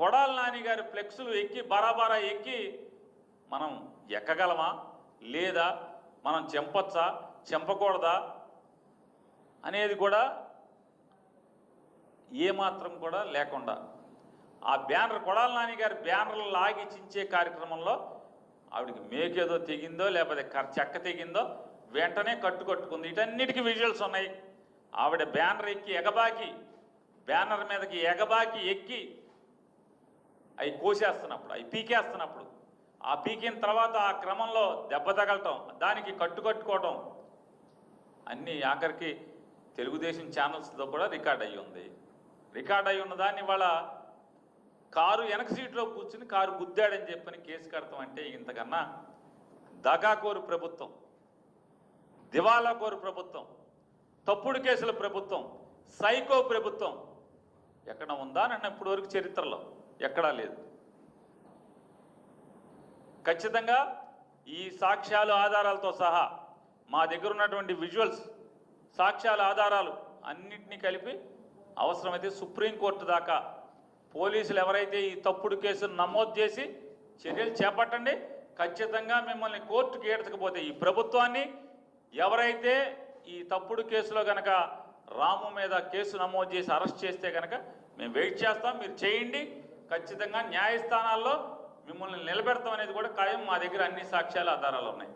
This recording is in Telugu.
కొడాలి నాని గారి ఫ్లెక్సులు ఎక్కి బరాబరా ఎక్కి మనం ఎక్కగలమా లేదా మనం చెంపొచ్చా చెంపకూడదా అనేది కూడా ఏమాత్రం కూడా లేకుండా ఆ బ్యానర్ కొడాలి నాని గారి బ్యానర్లు లాగి చించే కార్యక్రమంలో ఆవిడికి మేకేదో తెగిందో లేకపోతే చెక్క తెగిందో వెంటనే కట్టుకుంది. వీటన్నిటికీ విజువల్స్ ఉన్నాయి. ఆవిడ బ్యానర్ ఎక్కి ఎగబాకి బ్యానర్ మీదకి ఎగబాకి ఎక్కి అవి కోసేస్తున్నప్పుడు అవి పీకేస్తున్నప్పుడు ఆ పీకిన తర్వాత ఆ క్రమంలో దెబ్బ తగలటం దానికి కట్టుకోవటం అన్నీ ఆఖరికి తెలుగుదేశం ఛానల్స్తో కూడా రికార్డ్ అయ్యి ఉంది. రికార్డ్ అయ్యి ఉన్న దాన్ని వాళ్ళ కారు వెనక సీట్లో కూర్చుని కారు గుద్దాడని చెప్పని కేసు కడతాం అంటే ఇంతకన్నా దగాకోరు ప్రభుత్వం, దివాలాకోరు ప్రభుత్వం, తప్పుడు కేసుల ప్రభుత్వం, సైకో ప్రభుత్వం ఎక్కడ ఉందా నన్ను ఇప్పటివరకు చరిత్రలో ఎక్కడా లేదు. ఖచ్చితంగా ఈ సాక్ష్యాలు ఆధారాలతో సహా మా దగ్గర ఉన్నటువంటి విజువల్స్ సాక్ష్యాల ఆధారాలు అన్నింటినీ కలిపి అవసరమైతే సుప్రీంకోర్టు దాకా పోలీసులు ఎవరైతే ఈ తప్పుడు కేసును నమోదు చేసి చర్యలు చేపట్టండి. ఖచ్చితంగా మిమ్మల్ని కోర్టుకి ఈడ్చకపోతే ఈ ప్రభుత్వాన్ని ఎవరైతే ఈ తప్పుడు కేసులో కనుక రాము మీద కేసు నమోదు చేసి అరెస్ట్ చేస్తే కనుక మేము వెయిట్ చేస్తాం. మీరు చేయండి. ఖచ్చితంగా న్యాయస్థానాల్లో మిమ్మల్ని నిలబెడతాం అనేది కూడా ఖాయం. మా దగ్గర అన్ని సాక్ష్యాలు ఆధారాలు ఉన్నాయి.